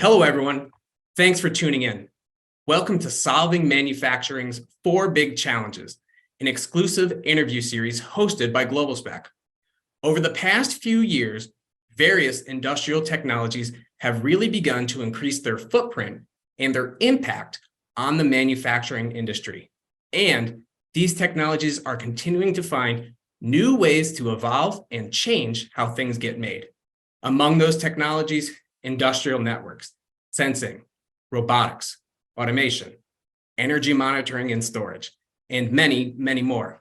Hello, everyone. Thanks for tuning in. Welcome to Solving Manufacturing's 4 Big Challenges, an exclusive interview series hosted by GlobalSpec. Over the past few years, various industrial technologies have really begun to increase their footprint and their impact on the manufacturing industry. And these technologies are continuing to find new ways to evolve and change how things get made. Among those technologies, industrial networks, sensing, robotics, automation, energy monitoring and storage, and many, many more.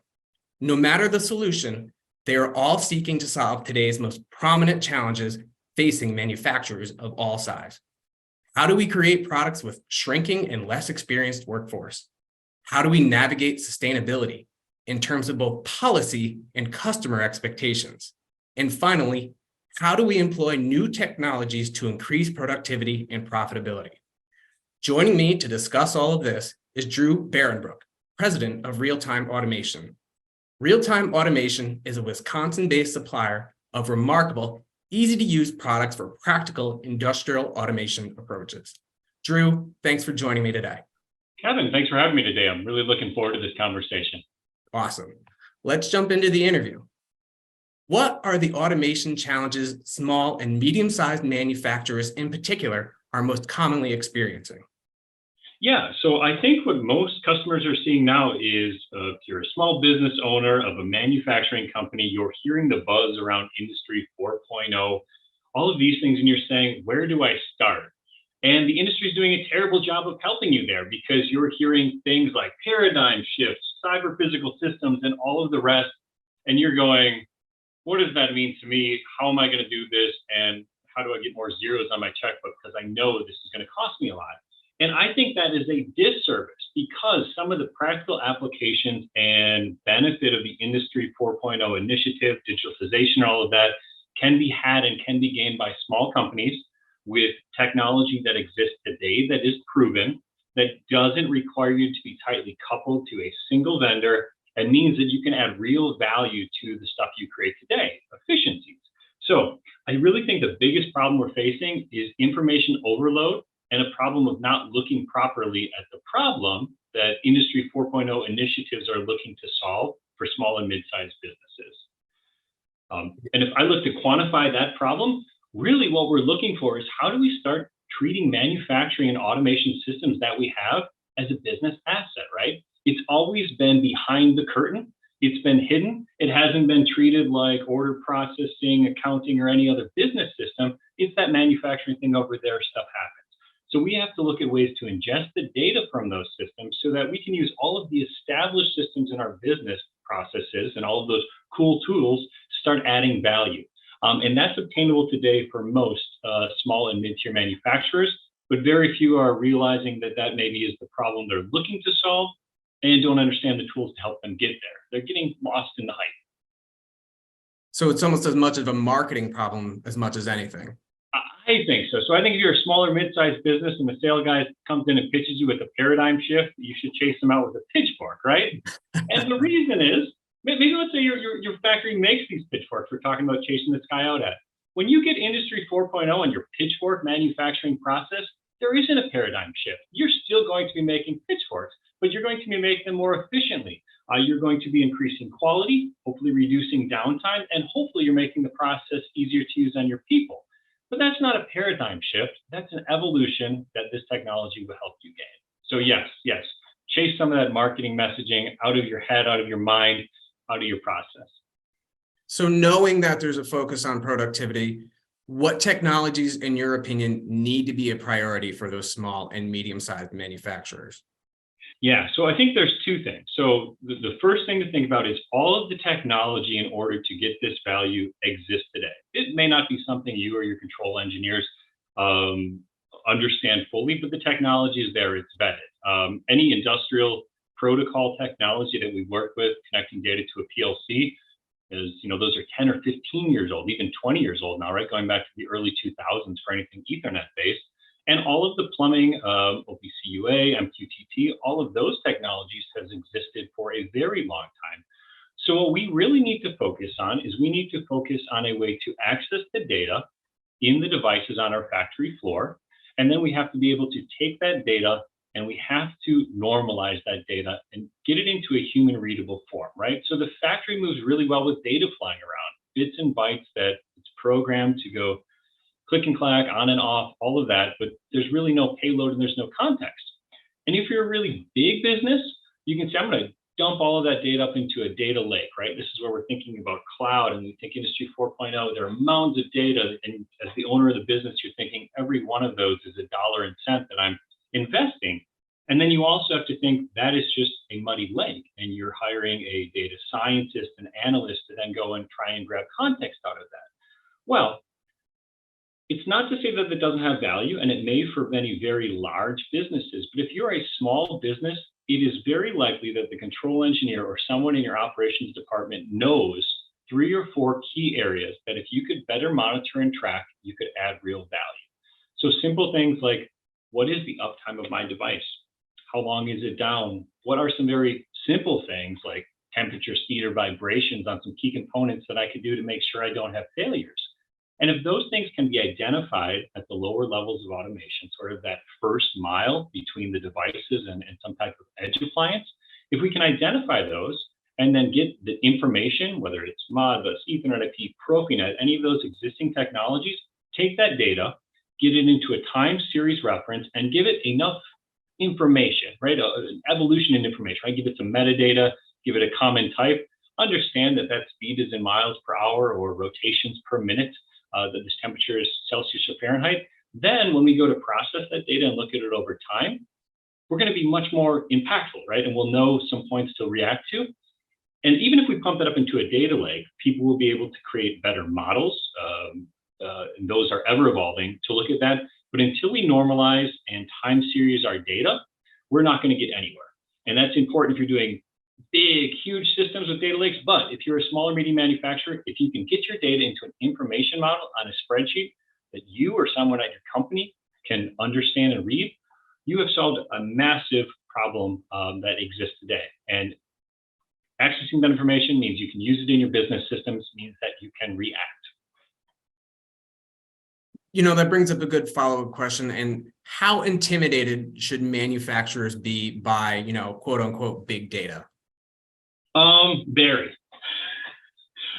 No matter the solution, they are all seeking to solve today's most prominent challenges facing manufacturers of all sizes. How do we create products with shrinking and less experienced workforce? How do we navigate sustainability in terms of both policy and customer expectations? And finally, how do we employ new technologies to increase productivity and profitability? Joining me to discuss all of this is Drew Baryenbruch, president of Real-Time Automation. Real-Time Automation is a Wisconsin-based supplier of remarkable, easy-to-use products for practical industrial automation approaches. Drew, thanks for joining me today. Kevin, thanks for having me today. I'm really looking forward to this conversation. Awesome. Let's jump into the interview. What are the automation challenges small and medium-sized manufacturers in particular are most commonly experiencing? Yeah, so I think what most customers are seeing now is if you're a small business owner of a manufacturing company, you're hearing the buzz around Industry 4.0, all of these things, and you're saying, where do I start? And the industry is doing a terrible job of helping you there because you're hearing things like paradigm shifts, cyber physical systems, and all of the rest, and you're going, what does that mean to me? How am I going to do this? And how do I get more zeros on my checkbook? Because I know this is going to cost me a lot. And I think that is a disservice because some of the practical applications and benefit of the Industry 4.0 initiative, digitalization, all of that can be had and can be gained by small companies with technology that exists today that is proven, that doesn't require you to be tightly coupled to a single vendor, and means that you can add real value to the stuff you create today, efficiencies. So I really think the biggest problem we're facing is information overload and a problem of not looking properly at the problem that Industry 4.0 initiatives are looking to solve for small and mid-sized businesses. And if I look to quantify that problem, really what we're looking for is how do we start treating manufacturing and automation systems that we have as a business asset, right? It's always been behind the curtain. It's been hidden. It hasn't been treated like order processing, accounting, or any other business system. It's that manufacturing thing over there, stuff happens. So we have to look at ways to ingest the data from those systems so that we can use all of the established systems in our business processes and all of those cool tools to start adding value. And that's obtainable today for most small and mid-tier manufacturers, but very few are realizing that that maybe is the problem they're looking to solve and don't understand the tools to help them get there. They're getting lost in the hype. So it's almost as much of a marketing problem as much as anything. I think so. So I think if you're a smaller mid-sized business and the sales guy comes in and pitches you with a paradigm shift, you should chase them out with a pitchfork, right? And the reason is, maybe let's say your factory makes these pitchforks we're talking about chasing this guy out at. When you get Industry 4.0 on your pitchfork manufacturing process, there isn't a paradigm shift. You're still going to be making pitchforks, but you're going to be making them more efficiently. You're going to be increasing quality, hopefully reducing downtime, and hopefully you're making the process easier to use on your people. But that's not a paradigm shift. That's an evolution that this technology will help you gain. So yes, chase some of that marketing messaging out of your head, out of your mind, out of your process. So knowing that there's a focus on productivity, what technologies, in your opinion, need to be a priority for those small and medium-sized manufacturers? Yeah, so I think there's two things. So the first thing to think about is all of the technology in order to get this value exists today. It may not be something you or your control engineers understand fully, but the technology is there, it's vetted. Any industrial protocol technology that we work with, connecting data to a PLC, is, those are 10 or 15 years old, even 20 years old now, right? Going back to the early 2000s for anything Ethernet based. And all of the plumbing, OPCUA, MQTT, all of those technologies has existed for a very long time. So what we really need to focus on is we need to focus on a way to access the data in the devices on our factory floor And then we have to be able to take that data and we have to normalize that data and get it into a human readable form, right? So the factory moves really well with data flying around, bits and bytes that it's programmed to go click and clack, on and off, all of that, but there's really no payload and there's no context. And if you're a really big business, you can say, I'm going to dump all of that data up into a data lake, right? This is where we're thinking about cloud and we think Industry 4.0, there are mounds of data. And as the owner of the business, you're thinking every one of those is a dollar and cent that I'm investing. And then you also have to think that is just a muddy lake and you're hiring a data scientist and analyst to then go and try and grab context out of that. Well, it's not to say that it doesn't have value, and it may for many very large businesses, but if you're a small business, it is very likely that the control engineer or someone in your operations department knows 3 or 4 key areas that if you could better monitor and track, you could add real value. So simple things like, what is the uptime of my device? How long is it down? What are some very simple things like temperature, speed, or vibrations on some key components that I could do to make sure I don't have failures? And if those things can be identified at the lower levels of automation, sort of that first mile between the devices and some type of edge appliance, if we can identify those and then get the information, whether it's Modbus, Ethernet IP, Profinet, any of those existing technologies, take that data, get it into a time series reference and give it enough information, right? Evolution in information, right? Give it some metadata, give it a common type, understand that that speed is in miles per hour or rotations per minute, that this temperature is Celsius or Fahrenheit. Then when we go to process that data and look at it over time, we're going to be much more impactful, right? And we'll know some points to react to. And even if we pump that up into a data lake, people will be able to create better models. And those are ever evolving to look at that. But until we normalize and time series our data, we're not going to get anywhere. And that's important if you're doing big, huge systems with data lakes. But if you're a small or medium manufacturer, if you can get your data into an information model on a spreadsheet that you or someone at your company can understand and read, you have solved a massive problem that exists today. And accessing that information means you can use it in your business systems, means that you can react. You know, that brings up a good follow-up question. And how intimidated should manufacturers be by, you know, quote unquote, big data? Very.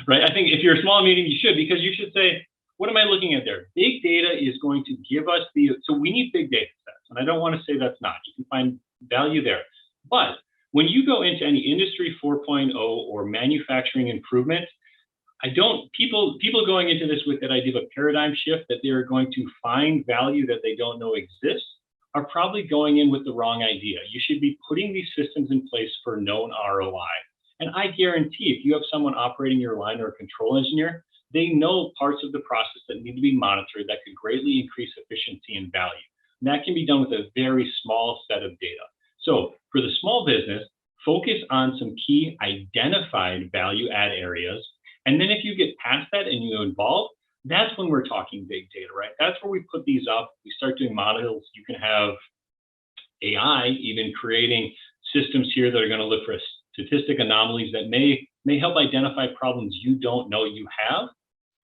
Right. I think if you're a small medium, you should, because you should say, what am I looking at there? Big data is going to give us so we need big data sets. And I don't want to say that's not. You can find value there. But when you go into any Industry 4.0 or manufacturing improvement, people going into this with that idea of a paradigm shift that they're going to find value that they don't know exists are probably going in with the wrong idea. You should be putting these systems in place for known ROI. And I guarantee if you have someone operating your line or a control engineer, they know parts of the process that need to be monitored that could greatly increase efficiency and value. And that can be done with a very small set of data. So for the small business, focus on some key identified value add areas. And then if you get past that and you involve, that's when we're talking big data, right? That's where we put these up. We start doing models. You can have AI even creating systems here that are going to look for statistic anomalies that may help identify problems you don't know you have.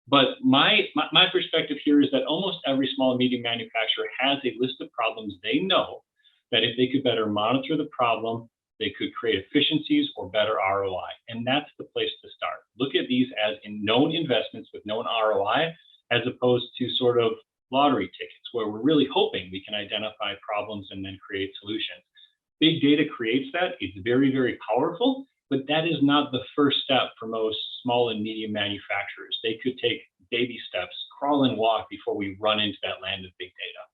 But my perspective here is that almost every small and medium manufacturer has a list of problems they know that if they could better monitor the problem, they could create efficiencies or better ROI. And that's the place to start. Look at these as in known investments with known ROI, as opposed to sort of lottery tickets, where we're really hoping we can identify problems and then create solutions. Big data creates that. It's very, very powerful, but that is not the first step for most small and medium manufacturers. They could take baby steps, crawl and walk before we run into that land of big data.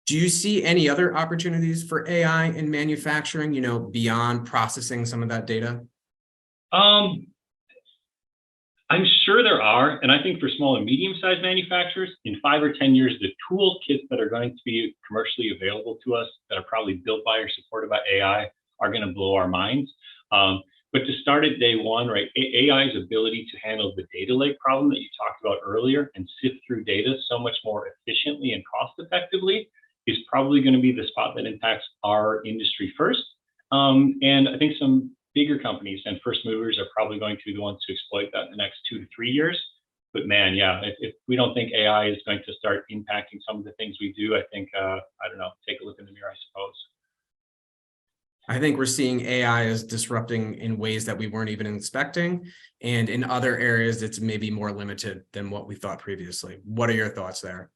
Do you see any other opportunities for AI in manufacturing, you know, beyond processing some of that data? I'm sure there are. And I think for small and medium-sized manufacturers, in 5 or 10 years, the toolkits that are going to be commercially available to us that are probably built by or supported by AI are going to blow our minds. But to start at day one, right, AI's ability to handle the data lake problem that you talked about earlier and sift through data so much more efficiently and cost effectively is probably going to be the spot that impacts our industry first. And I think some bigger companies and first movers are probably going to be the ones to exploit that in the next 2 to 3 years. but man, yeah, if we don't think AI is going to start impacting some of the things we do, I think, I don't know, take a look in the mirror, I suppose. I think we're seeing AI as disrupting in ways that we weren't even expecting. And in other areas, it's maybe more limited than what we thought previously. What are your thoughts there?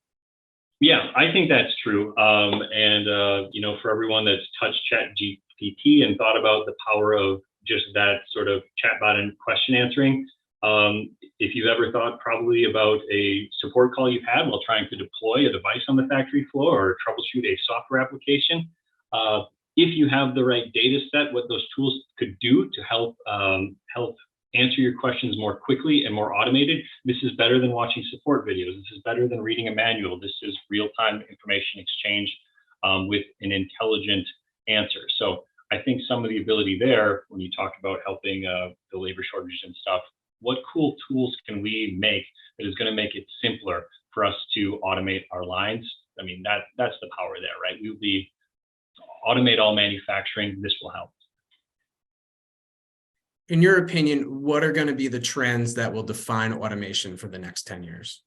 Yeah, I think that's true. You know, for everyone that's touched ChatGPT and thought about the power of just that sort of chatbot and question answering, if you've ever thought probably about a support call you've had while trying to deploy a device on the factory floor or troubleshoot a software application, if you have the right data set, what those tools could do to help answer your questions more quickly and more automated, this is better than watching support videos. This is better than reading a manual. This is real-time information exchange with an intelligent answer. So I think some of the ability there, when you talk about helping the labor shortages and stuff, what cool tools can we make that is going to make it simpler for us to automate our lines? I mean, that's the power there, right? We'll be automate all manufacturing. This will help. In your opinion, what are going to be the trends that will define automation for the next 10 years?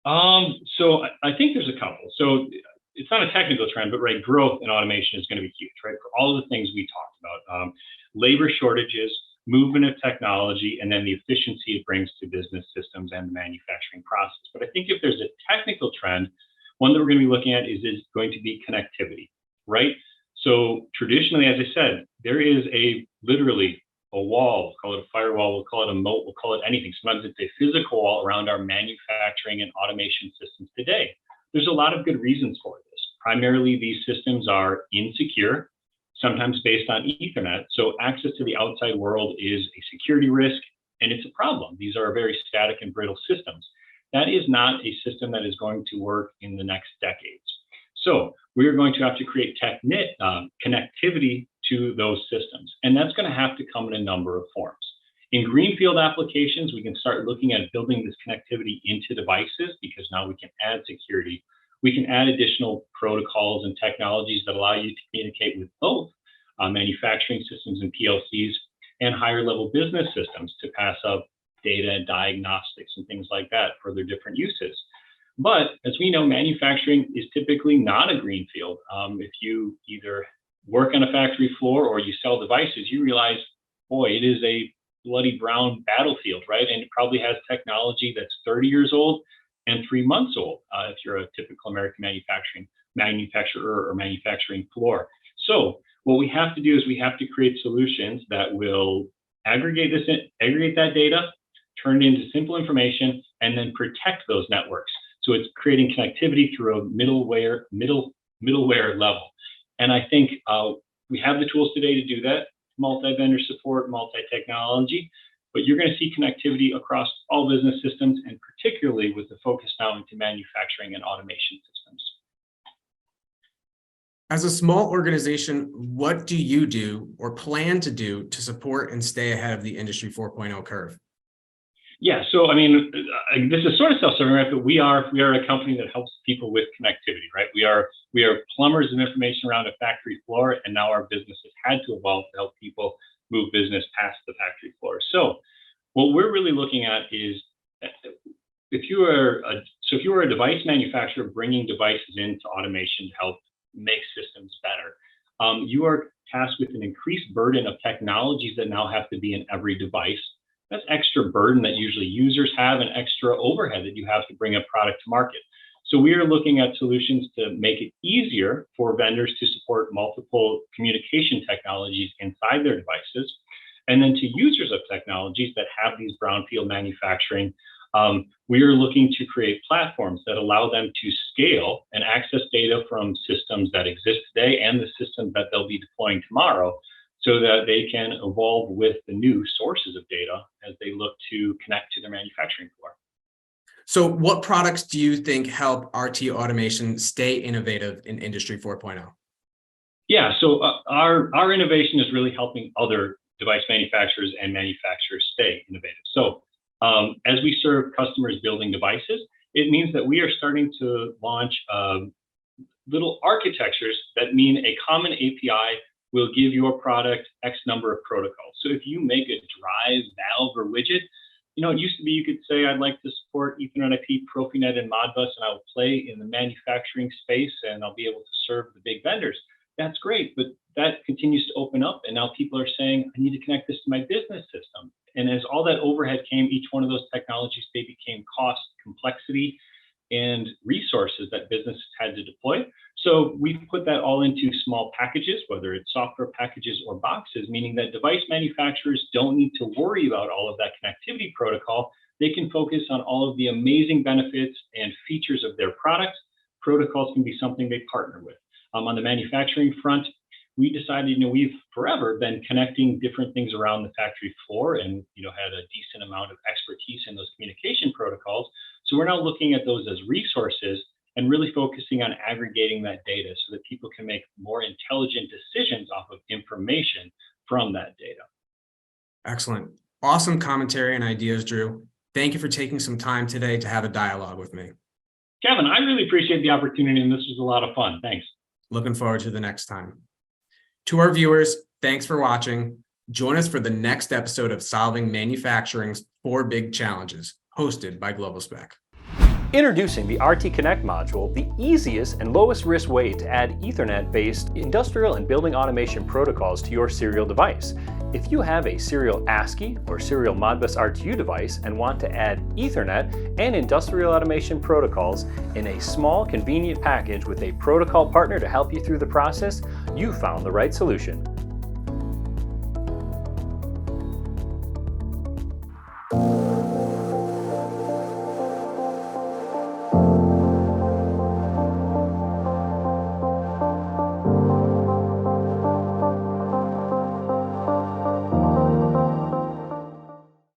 So I think there's a couple. So it's not a technical trend, but right, growth in automation is going to be huge, right? For all of the things we talked about, labor shortages, movement of technology, and then the efficiency it brings to business systems and the manufacturing process. But I think if there's a technical trend, one that we're going to be looking at is going to be connectivity, right? So traditionally, as I said, there is literally a wall, we'll call it a firewall, we'll call it a moat, we'll call it anything. Sometimes it's a physical wall around our manufacturing and automation systems today. There's a lot of good reasons for this. Primarily, these systems are insecure, sometimes based on Ethernet. So access to the outside world is a security risk, and it's a problem. These are very static and brittle systems. That is not a system that is going to work in the next decades. So we're going to have to create connectivity to those systems. And that's going to have to come in a number of forms. In greenfield applications, we can start looking at building this connectivity into devices because now we can add security. We can add additional protocols and technologies that allow you to communicate with both manufacturing systems and PLCs and higher level business systems to pass up data and diagnostics and things like that for their different uses. But as we know, manufacturing is typically not a greenfield. If you either work on a factory floor or you sell devices, you realize, boy, it is a bloody brown battlefield, right? And it probably has technology that's 30 years old and 3 months old if you're a typical American manufacturer or manufacturing floor. So what we have to do is we have to create solutions that will aggregate that data, turn it into simple information, and then protect those networks. So it's creating connectivity through a middleware level. And I think we have the tools today to do that, multi-vendor support, multi-technology, but you're going to see connectivity across all business systems, and particularly with the focus now into manufacturing and automation systems. As a small organization, what do you do or plan to do to support and stay ahead of the Industry 4.0 curve? Yeah, so I mean, this is sort of self-serving, right? But we are a company that helps people with connectivity, right? We are plumbers of information around a factory floor, and now our business has had to evolve to help people move business past the factory floor. So what we're really looking at is if you are a device manufacturer bringing devices into automation to help make systems better, you are tasked with an increased burden of technologies that now have to be in every device. That's extra burden that usually users have and extra overhead that you have to bring a product to market. So we are looking at solutions to make it easier for vendors to support multiple communication technologies inside their devices. And then to users of technologies that have these brownfield manufacturing, we are looking to create platforms that allow them to scale and access data from systems that exist today and the systems that they'll be deploying tomorrow, so that they can evolve with the new sources of data as they look to connect to their manufacturing floor. So what products do you think help RT automation stay innovative in Industry 4.0? Yeah, so our innovation is really helping other device manufacturers and manufacturers stay innovative. So as we serve customers building devices, it means that we are starting to launch little architectures that mean a common API will give your product X number of protocols. So if you make a drive, valve, or widget, It used to be you could say, I'd like to support Ethernet IP, Profinet, and Modbus, and I'll play in the manufacturing space and I'll be able to serve the big vendors. That's great, but that continues to open up. And now people are saying, I need to connect this to my business system. And as all that overhead came, each one of those technologies, they became cost, complexity, and resources that businesses had to deploy. So we've put that all into small packages, whether it's software packages or boxes, meaning that device manufacturers don't need to worry about all of that connectivity protocol. They can focus on all of the amazing benefits and features of their products. Protocols can be something they partner with. On the manufacturing front, we decided, we've forever been connecting different things around the factory floor and, had a decent amount of expertise in those communication protocols. So we're now looking at those as resources and really focusing on aggregating that data so that people can make more intelligent decisions off of information from that data. Excellent. Awesome commentary and ideas, Drew. Thank you for taking some time today to have a dialogue with me. Kevin, I really appreciate the opportunity, and this was a lot of fun. Thanks. Looking forward to the next time. To our viewers, thanks for watching. Join us for the next episode of Solving Manufacturing's 4 Big Challenges, hosted by GlobalSpec. Introducing the RT Connect module, the easiest and lowest risk way to add Ethernet-based industrial and building automation protocols to your serial device. If you have a serial ASCII or serial Modbus RTU device and want to add Ethernet and industrial automation protocols in a small, convenient package with a protocol partner to help you through the process, you found the right solution.